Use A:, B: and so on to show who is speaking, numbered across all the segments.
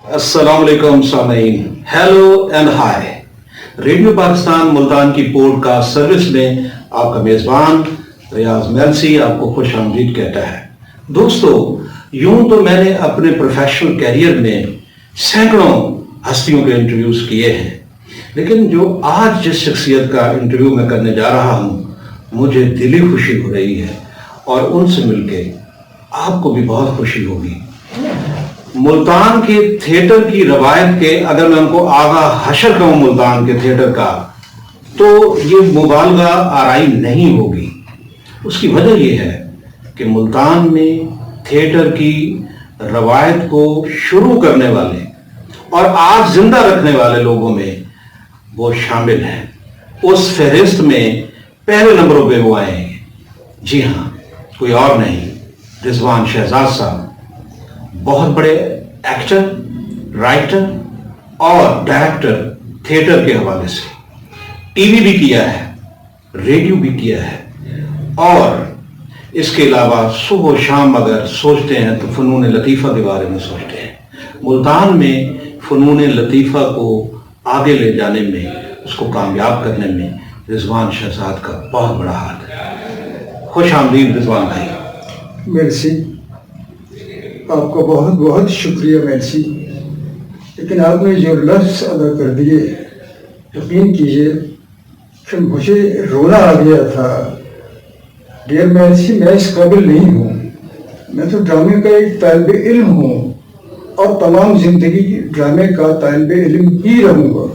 A: السلام علیکم سامعین، hello and high. Radio Pakistan Multan کی پوڈ کاسٹ سروس میں آپ کا میزبان ریاض میلسی آپ کو خوش آمدید کہتا ہے۔ دوستو، یوں تو میں نے اپنے پروفیشنل کیریئر میں سینکڑوں ہستیوں کے انٹرویوز کیے ہیں، لیکن جو آج جس شخصیت کا انٹرویو میں کرنے جا رہا ہوں مجھے دلی خوشی ہو رہی ہے، اور ان سے مل کے آپ کو بھی بہت خوشی ہوگی۔ ملتان کے تھیٹر کی روایت کے اگر میں ان کو آغا حشر کہوں ملتان کے تھیٹر کا، تو یہ مبالغہ آرائی نہیں ہوگی۔ اس کی وجہ یہ ہے کہ ملتان میں تھیٹر کی روایت کو شروع کرنے والے اور آج زندہ رکھنے والے لوگوں میں وہ شامل ہیں۔ اس فہرست میں پہلے نمبروں پہ وہ آئے ہیں۔ جی ہاں، کوئی اور نہیں، رضوان شہزاد صاحب، بہت بڑے ایکٹر، رائٹر اور ڈائریکٹر تھیٹر کے حوالے سے۔ ٹی وی بھی کیا ہے، ریڈیو بھی کیا ہے، اور اس کے علاوہ صبح و شام اگر سوچتے ہیں تو فنون لطیفہ کے بارے میں سوچتے ہیں۔ ملتان میں فنون لطیفہ کو آگے لے جانے میں، اس کو کامیاب کرنے میں رضوان شہزاد کا بہت بڑا ہاتھ ہے۔ خوش آمدید رضوان بھائی۔
B: مرسی، آپ کا بہت بہت شکریہ مرسی، لیکن آپ نے جو لفظ ادا کر دیے، یقین کیجئے کہ مجھے رونا آ گیا تھا۔ ڈیئر مرسی، میں اس قابل نہیں ہوں، میں تو ڈرامے کا ایک طالب علم ہوں، اور تمام زندگی ڈرامے کا طالب علم ہی رہوں گا۔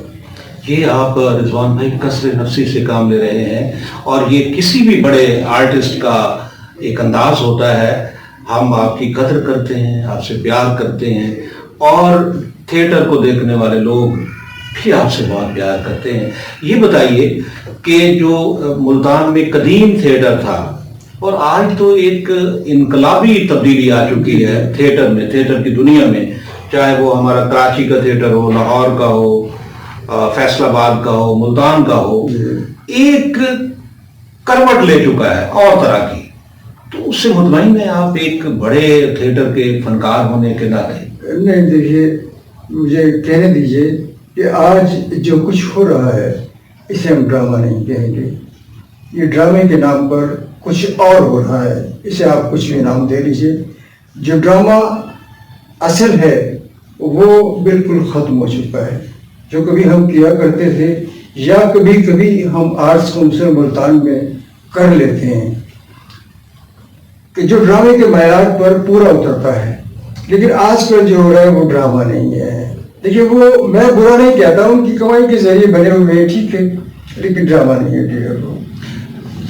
A: یہ آپ رضوان بھائی کثر نفسی سے کام لے رہے ہیں، اور یہ کسی بھی بڑے آرٹسٹ کا ایک انداز ہوتا ہے۔ ہم آپ کی قدر کرتے ہیں، آپ سے پیار کرتے ہیں، اور تھیٹر کو دیکھنے والے لوگ بھی آپ سے بہت پیار کرتے ہیں۔ یہ بتائیے کہ جو ملتان میں قدیم تھیٹر تھا، اور آج تو ایک انقلابی تبدیلی آ چکی ہے تھیٹر میں، تھیٹر کی دنیا میں، چاہے وہ ہمارا کراچی کا تھیٹر ہو، لاہور کا ہو، فیصل آباد کا ہو، ملتان کا ہو، ایک کروٹ لے چکا ہے اور طرح کی۔ تو اس سے مطمئن ہے آپ ایک بڑے تھیٹر کے فنکار ہونے کے ناطے؟
B: نہیں، دیکھیے، مجھے کہنے دیجئے کہ آج جو کچھ ہو رہا ہے اسے ہم ڈرامہ نہیں کہیں گے۔ یہ ڈرامے کے نام پر کچھ اور ہو رہا ہے، اسے آپ کچھ بھی نام دے لیجئے۔ جو ڈرامہ اصل ہے وہ بالکل ختم ہو چکا ہے۔ جو کبھی ہم کیا کرتے تھے، یا کبھی کبھی ہم آرٹس کونسل ملتان میں کر لیتے ہیں، کہ جو ڈرامے کے معیار پر پورا اترتا ہے، لیکن آج کل جو ہو رہا ہے وہ ڈرامہ نہیں ہے۔ دیکھیے، وہ میں برا نہیں کہتا ہوں، ان کی کمائی کے ذریعے بنے ہوئے ہیں، ٹھیک ہے، لیکن ڈرامہ نہیں ہے ڈیئر۔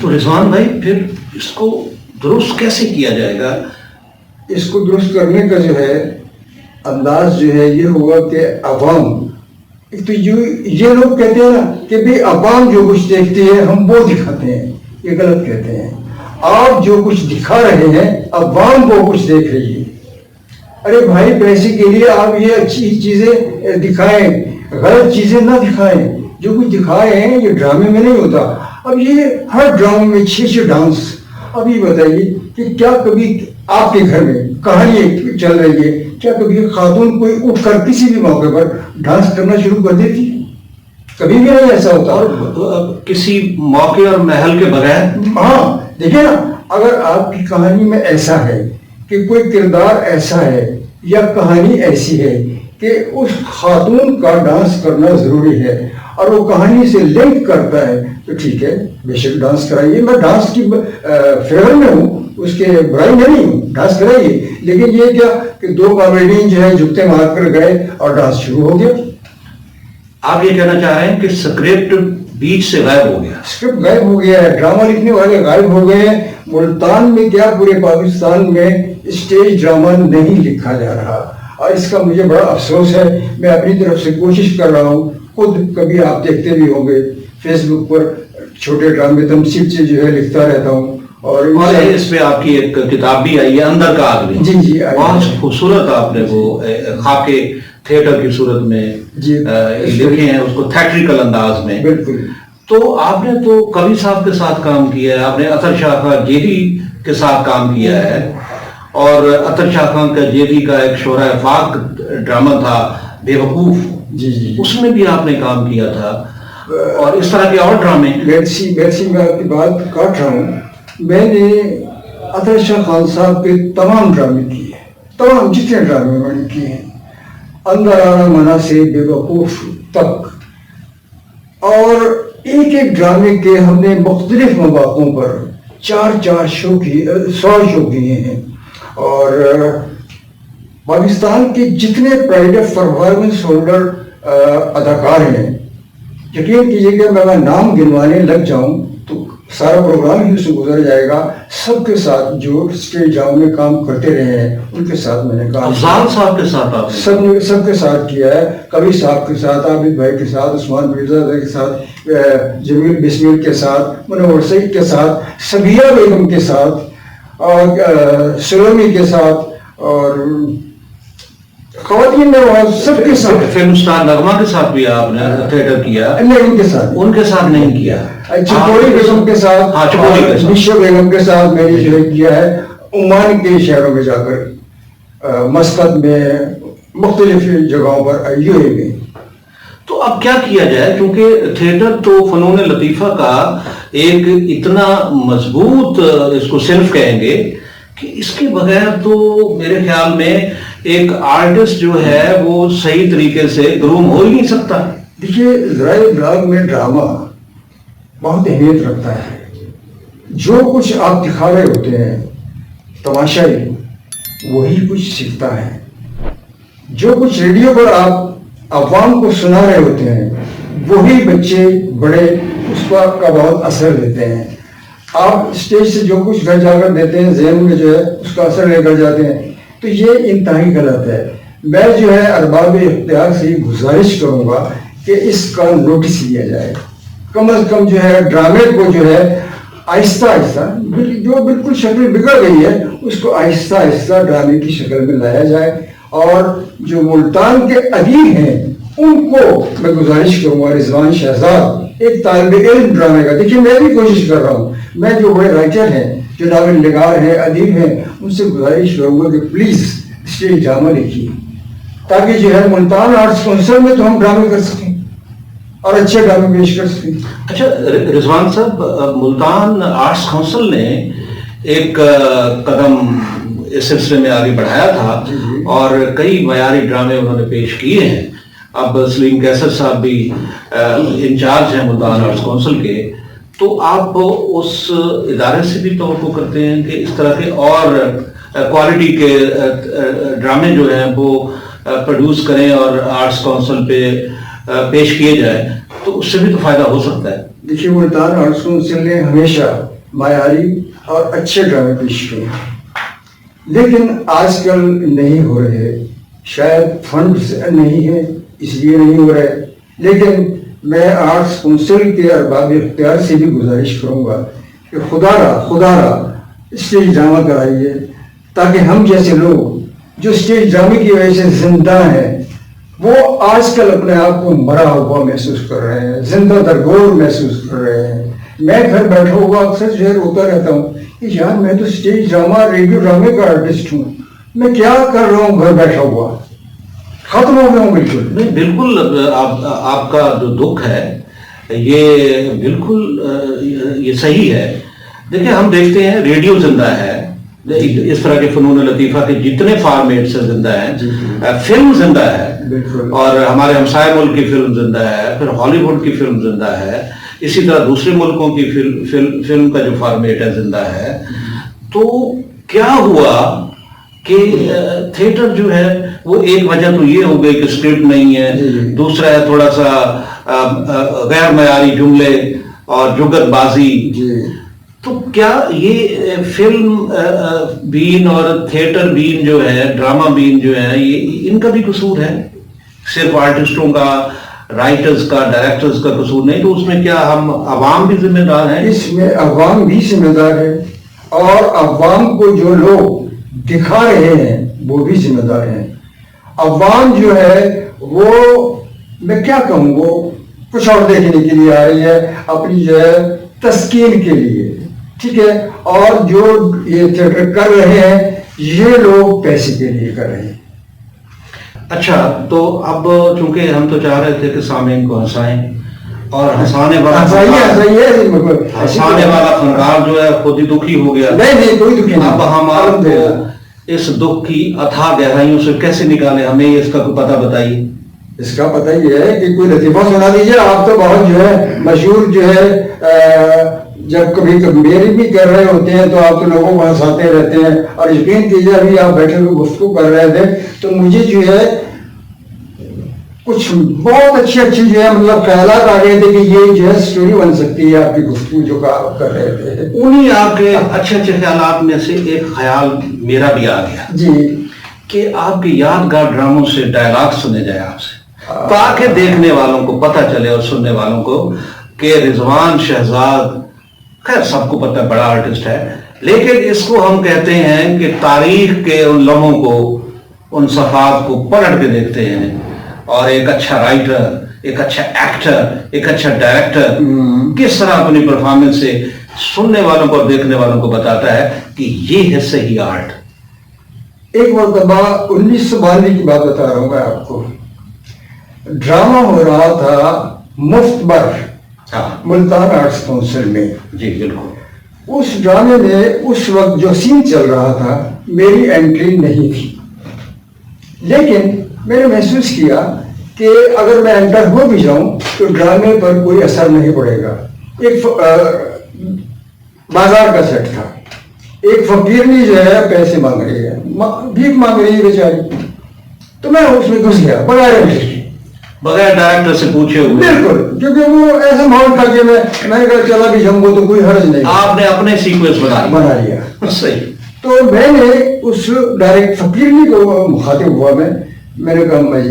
A: تو رضوان بھائی، پھر اس کو درست کیسے کیا جائے گا؟
B: اس کو درست کرنے کا جو ہے انداز جو ہے یہ ہوگا کہ عوام، ایک تو یہ لوگ کہتے ہیں نا کہ بھئی عوام جو کچھ دیکھتی ہے ہم وہ دکھاتے ہیں، یہ غلط کہتے ہیں۔ آپ جو کچھ دکھا رہے ہیں عوام وہ کچھ دیکھ رہی ہے۔ ارے بھائی، پیسے کے لیے آپ یہ اچھی چیزیں دکھائیں، غلط چیزیں نہ دکھائیں۔ جو کچھ دکھائے ہیں یہ ڈرامے میں نہیں ہوتا۔ اب یہ ہر ڈرامے میں 6 ڈانس۔ اب یہ بتائیے کہ کیا کبھی آپ کے گھر میں کہانی چل رہی ہے، کیا کبھی خاتون کوئی اٹھ کر کسی بھی موقع پر ڈانس کرنا شروع کر دیتی؟ کبھی بھی نہیں ایسا ہوتا،
A: اور کسی موقع اور محل کے بغیر۔
B: ہاں، دیکھیں نا، اگر آپ کی کہانی میں ایسا ہے کہ کوئی کردار ایسا ہے یا کہانی ایسی ہے کہ اس خاتون کا ڈانس کرنا ضروری ہے، اور وہ کہانی سے لنک کرتا ہے، تو ٹھیک ہے، بے شک ڈانس کرائیے۔ میں ڈانس کی فیور میں ہوں، اس کے برائی میں نہیں ہوں، ڈانس کرائیے۔ لیکن یہ کیا کہ 2 کامیڈین جو ہے جھکتے مار کر گئے اور ڈانس شروع ہو گیا۔
A: آپ یہ کہنا چاہ رہے ہیں کہ اسکرپٹ بیچ سے غائب ہو گیا؟
B: اسکرپٹ غائب ہو گیا ہے، ڈرامہ لکھنے والے غائب ہو گئے ہیں۔ ملتان میں کیا پورے پاکستان میں اسٹیج ڈرامہ نہیں لکھا جا رہا، اور اس کا مجھے بڑا افسوس ہے۔ میں اپنی طرف سے کوشش کر رہا ہوں، خود کبھی آپ دیکھتے بھی ہوں گے فیس بک پر چھوٹے ڈرامے تمثیل سے جو ہے لکھتا رہتا ہوں، اور
A: اس پہ آپ کی ایک کتاب بھی آئی ہے، اندر کا آدمی۔
B: جی،
A: بہت خوبصورت آپ نے وہ خاکے تھیٹر کی صورت میں لکھے ہیں، اس کو تھیٹریکل انداز میں۔
B: بالکل۔
A: تو آپ نے تو کبھی صاحب کے ساتھ کام کیا ہے، آپ نے اطہر شاہ جیری کے ساتھ کام کیا ہے، اور اطہر شاہ خان کا جیدی کا ایک شعرۂ فاق ڈرامہ تھا بے وقوف،
B: جی جی
A: اس میں بھی آپ نے کام کیا تھا، اور اس طرح کے اور ڈرامے.
B: میرسی میں آپ کی بات کاٹ رہا ہوں. میں نے اطہر شاہ خان صاحب کے تمام ڈرامے کیے ہیں، تمام جتنے ڈرامے میں نے کیے ہیں، اندر آنا منا سے بے وقوف تک. اور ایک ایک ڈرامے کے ہم نے مختلف مواقعوں پر 4 شو کیے ہیں. اور پاکستان کے جتنے پرائڈ آف پرفارمنس ہولڈر اداکار ہیں، یقین کیجیے کہ میں نام گنوانے لگ جاؤں تو سارا پروگرام ہی اس سے گزر جائے گا. سب کے ساتھ جو اسٹیج جاؤں میں کام کرتے رہے ہیں ان کے ساتھ میں نے کام
A: افضال صاحب کے ساتھ آپ
B: سب کے ساتھ کیا ہے. کبھی صاحب کے ساتھ، عابد بھائی کے ساتھ، عثمان مرزا کے ساتھ، جمیل بسمیل کے ساتھ، منور سعید کے ساتھ، سبیہ بیگم کے ساتھ، اور سلومی کے ساتھ، اور خواتین میں سب کے ساتھ.
A: فلم سٹار نغمہ کے ساتھ بھی آپ نے تھیٹر کیا؟
B: نہیں، ان کے ساتھ نہیں
A: کیا.
B: چپوری بیگم کے ساتھ، نشا بیگم کے ساتھ میں نے جو کیا ہے عمان کے شہروں میں جا کر، مسقط میں، مختلف جگہوں پر UAE میں.
A: تو اب کیا کیا جائے، کیونکہ تھیٹر تو فنون لطیفہ کا ایک اتنا مضبوط اس کو صنف کہیں گے کہ اس کے بغیر تو میرے خیال میں ایک آرٹسٹ جو ہے وہ صحیح طریقے سے گروم ہو ہی نہیں سکتا.
B: دیکھیے، ذرائع ابلاغ میں ڈرامہ بہت اہمیت رکھتا ہے. جو کچھ آپ دکھا رہے ہوتے ہیں تماشائی، وہی کچھ سیکھتا ہے. جو کچھ ریڈیو پر آپ عوام کو سنا رہے ہوتے ہیں، وہی بچے بڑے اس کا بہت اثر دیتے ہیں. آپ اسٹیج سے جو کچھ گھر جا کر دیتے ہیں، ذہن میں جو ہے اس کا اثر لے کر جاتے ہیں، تو یہ انتہائی غلط ہے. میں جو ہے ارباب اختیار سے گزارش کروں گا کہ اس کا نوٹس لیا جائے. کم از کم جو ہے ڈرامے کو جو ہے آہستہ آہستہ، جو بالکل شکل بگڑ گئی ہے، اس کو آہستہ آہستہ ڈرامے کی شکل میں لایا جائے. اور جو ملتان کے ادیب ہیں ان کو میں گزارش کروں گا، رضوان شہزاد ایک طالب علم ڈرامے کا، دیکھیے میں بھی کوشش کر رہا ہوں، میں جو بڑے رائٹر ہیں، جو ناول نگار ہیں، ادیب ہیں، ان سے گزارش کروں گا کہ پلیز اسٹیج ڈرامہ لکھیے، تاکہ جو ہے ملتان آرٹس کونسل میں تو ہم ڈرامے کر سکیں اور اچھے ڈرامے پیش کر سکیں.
A: اچھا رضوان صاحب، ملتان آرٹس کونسل نے ایک قدم اس سلسلے میں آگے بڑھایا تھا اور کئی معیاری ڈرامے انہوں نے پیش کیے ہیں. اب سلیم کیسر صاحب بھی انچارج ہیں ملتان آرٹس کونسل کے، تو آپ اس ادارے سے بھی توقع کرتے ہیں کہ اس طرح کے اور کوالٹی کے ڈرامے جو ہیں وہ پروڈیوس کریں اور آرٹس کونسل پہ پیش کیے جائیں، تو اس سے بھی تو فائدہ ہو سکتا ہے.
B: دیکھیے، ملتان آرٹس کونسل نے ہمیشہ معیاری اور اچھے ڈرامے پیش کیے، لیکن آج کل نہیں ہو رہے. شاید فنڈز نہیں ہیں اس لیے نہیں ہو رہے. لیکن میں آرٹس کونسل کے ارباب اختیار سے بھی گزارش کروں گا کہ خدا را اسٹیج ڈرامہ کرائیے، تاکہ ہم جیسے لوگ جو اسٹیج ڈرامے کی وجہ سے زندہ ہیں، وہ آج کل اپنے آپ کو مرا ہوا محسوس کر رہے ہیں، زندہ درگور محسوس کر رہے ہیں. میں گھر بیٹھا ہوا اکثر جو ہے روتا رہتا ہوں کہ یار میں تو اسٹیج ڈرامہ، ریڈیو ڈرامے کا آرٹسٹ ہوں، میں کیا کر رہا ہوں گھر بیٹھا ہوا، ختم ہو گیا ہوں بالکل.
A: نہیں، بالکل آپ کا جو دکھ ہے یہ بالکل یہ صحیح ہے. دیکھیں، ہم دیکھتے ہیں ریڈیو زندہ ہے، اس طرح کے فنون لطیفہ کے جتنے فارمیٹ سے زندہ ہیں، فلم زندہ ہے، اور ہمارے ہمسائے ملک کی فلم زندہ ہے، پھر ہالی ووڈ کی فلم زندہ ہے، اسی طرح دوسرے ملکوں کی فلم کا جو فارمیٹ ہے زندہ ہے. تو کیا ہوا کہ تھیٹر جو ہے وہ ایک وجہ تو یہ ہو گئی کہ اسکرپٹ نہیں ہے، دوسرا ہے تھوڑا سا غیر معیاری جملے اور جگت بازی. تو کیا یہ فلم بین اور تھیٹر بین جو ہے، ڈرامہ بین جو ہے، یہ ان کا بھی قصور ہے؟ صرف آرٹسٹوں کا، رائٹرز کا، ڈائریکٹرز کا قصور نہیں؟ تو اس میں کیا ہم عوام بھی ذمہ دار ہیں؟
B: اس میں عوام بھی ذمہ دار ہے، اور عوام کو جو لوگ دکھا رہے ہیں وہ بھی ذمہ دار ہیں. عوام جو ہے وہ، میں کیا کہوں، وہ کچھ اور دیکھنے کے لیے آ رہی ہے، اپنی جو ہے تسکین کے لیے، ٹھیک ہے. اور جو یہ تھیٹر کر رہے ہیں یہ لوگ پیسے کے لیے کر رہے ہیں.
A: اچھا تو اب چونکہ ہم تو چاہ رہے تھے کہ سامعین کو ہنسائیں اور ہنسانے والا فنکار جو ہے خود ہی دکھی ہو گیا.
B: نہیں کوئی دکھی نہیں.
A: اب ہم آپ کو اس دکھ کی اتھاہ گہرائیوں سے کیسے نکالیں, ہمیں اس کا کوئی پتہ بتائیے.
B: اس کا پتہ یہ ہے کہ کوئی لطیفہ سنا دیجیے. آپ تو بہت جو ہے مشہور جو ہے, جب کبھی میری بھی کر رہے ہوتے ہیں تو آپ تو لوگوں کو ہنساتے رہتے ہیں. اور یقین کیجیے ابھی آپ بیٹھے ہوئے گفتگو کر رہے تھے تو مجھے جو ہے کچھ بہت اچھی جو ہے مطلب خیالات آ گئے تھے کہ یہ جو ہے سٹوری بن سکتی ہے آپ کی گفتگو جو کر رہے تھے.
A: انہی آپ کے اچھے اچھے خیالات میں سے ایک خیال میرا بھی آ گیا
B: جی
A: کہ آپ کے یادگار ڈراموں سے ڈائلاگ سنے جائے آپ سے, تاکہ دیکھنے والوں کو پتہ چلے اور سننے والوں کو کہ رضوان شہزاد, خیر سب کو پتہ بڑا آرٹسٹ ہے, لیکن اس کو ہم کہتے ہیں کہ تاریخ کے ان لمحوں کو, ان صفحات کو پلٹ کے دیکھتے ہیں اور ایک اچھا رائٹر, ایک اچھا ایکٹر, ایک اچھا ڈائریکٹر کس طرح اپنی پرفارمنس سے سننے والوں کو اور دیکھنے والوں کو بتاتا ہے کہ یہ ہے صحیح آرٹ.
B: ایک مرتبہ 1992 کی بات بتا رہا ہوں میں آپ کو. ڈرامہ ہو رہا تھا مفتبر ملتان آرٹس کونسل میں.
A: جی بالکل.
B: اس ڈرامے میں اس وقت جو سین چل رہا تھا میری انٹری نہیں تھی, لیکن میں نے محسوس کیا کہ اگر میں انٹر ہو بھی جاؤں تو ڈرامے پر کوئی اثر نہیں پڑے گا. ایک بازار کا سیٹ تھا, ایک فقیرنی جو ہے پیسے مانگ رہی ہے, بھیک مانگ رہی ہے بیچاری, تو میں اس میں گھس گیا
A: بغیر ڈائریکٹر سے پوچھے ہوئے.
B: بالکل, کیونکہ وہ ایسا ماحول تھا کہ میں نے کہا چلا بھی جاؤں گا تو کوئی حرج نہیں.
A: آپ نے اپنے سیکوینس
B: بنا لیا.
A: صحیح.
B: تو میں نے اس ڈائریکٹ فقیرنی کو مخاطب ہوا, میں نے کہا میں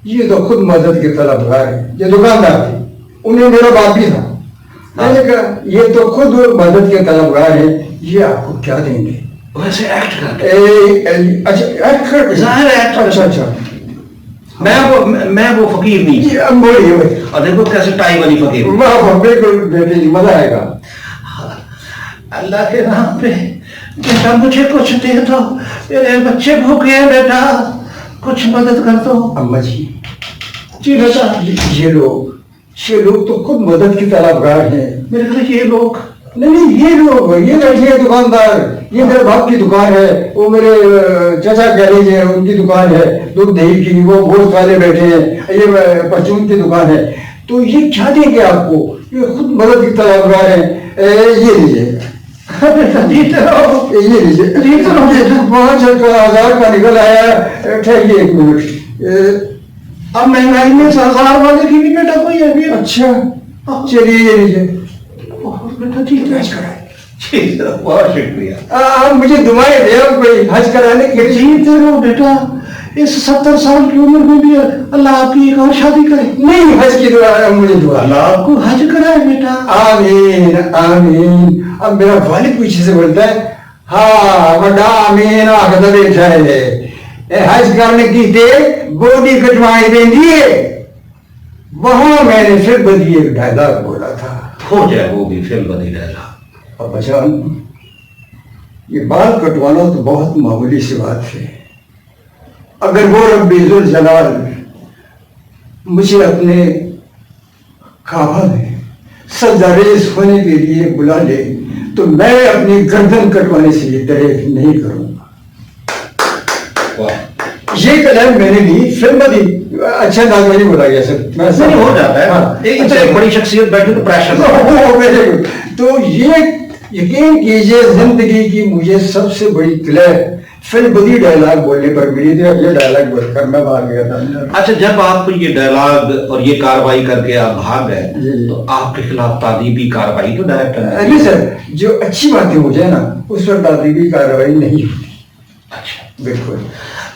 B: یہ تو خود مدد کے طلبگار ہے, یہ دکاندار تھے, انہیں میرا باپ بھی تھا. میں نے کہا یہ تو خود مدد کے طلبگار ہیں, یہ آپ کو کیا دیں گے؟
A: ویسے ایکٹ
B: اچھا
A: میں وہ فقیر نہیں. اور دیکھو کیسے ٹائی والی فقیر.
B: بالکل بیٹے جی مزہ آئے گا.
A: اللہ کے نام پہ بیٹا مجھے کچھ دے دو, میرے بچے بھوکے ہیں بیٹا, کچھ مدد کر دو.
B: اما جی
A: جی بیٹا.
B: یہ لوگ تو خود مدد کی طلبگار ہیں.
A: میرے خیال یہ لوگ
B: نہیں, یہ لوگ, یہ بیٹھے دکاندار, یہ میرے باپ کی دکان ہے, وہ میرے چچا کہہ لیجیے ان کی دکان ہے دودھ دہی کی, وہ گوشت والے بیٹھے ہیں, یہ پرچون کی دکان ہے. تو یہ کیا دیں گے آپ کو؟ یہ خود مدد کی طلبگار ہیں. یہ لیجیے, یہ لیجیے 5,000 کا نکل آیا. ٹھہریے ایک منٹ,
A: اب مہنگائی میں 1000 والے کی بھی بیٹا کوئی ہے.
B: اچھا چلیے یہ لیجیے.
A: بہت شکریہ.
B: آپ مجھے دعائیں دیں کوئی حج کرانے کے لیے.
A: جیتے رہو بیٹا, اس 70 سال کی عمر میں بھی اللہ آپ کی ایک اور شادی کرے.
B: نہیں, حج کی دعا ہے, مجھے دعا
A: اللہ آپ کو حج کرائے بیٹا.
B: آمین آمین. اب میرا والد پیچھے سے بولتا ہے ہاں بڑا آمین آخر بیٹھا ہے, حج کرنے کی تھے بوڈی کٹوائی دیں دیے. وہاں میں نے پھر بدی ایک ڈائلاگ بولا تھا,
A: ہو جائے وہ بھی پھر بدی ڈائلاگ.
B: اب بچان یہ بال کٹوانا تو بہت معمولی سی بات ہے. اگر وہ رب ذوالجلال مجھے اپنے کعبہ میں سجدہ ریز ہونے کے لیے بلا لے تو میں اپنی گردن کٹوانے سے یہ دریغ نہیں کروں گا. یہ کلام میں نے بھی فلم دی. اچھا انداز میں نہیں بولا گیا سر,
A: نہیں ہو جاتا ہے, ایک بڑی شخصیت بیٹھے تو پریشر.
B: تو یہ یقین کیجئے زندگی کی مجھے سب سے بڑی کلیپ فلم بدی ڈائلاگ بولنے پر ملی تھی. یہ ڈائلاگ بول کر میں بھاگ گیا تھا.
A: اچھا, جب آپ یہ ڈائلاگ اور یہ کاروائی کر کے آپ بھاگ گئے تو آپ کے خلاف تعدیبی کاروائی تو ڈائریکٹر نے
B: نہیں سر, جو اچھی باتیں ہو جائے نا اس پر تعدیبی کاروائی نہیں ہوتی.
A: اچھا
B: بالکل.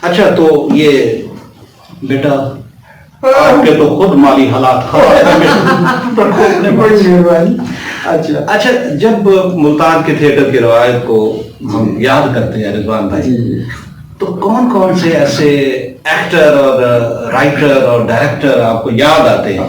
A: اچھا تو یہ بیٹا آپ کے تو خود مالی حالات
B: بڑی مہربانی.
A: اچھا, جب ملتان کے تھیٹر کی روایت کو ہم یاد کرتے ہیں رضوان بھائی, تو کون کون سے ایسے ایکٹر اور رائٹر اور ڈائریکٹر آپ کو یاد آتے ہیں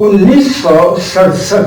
B: 1967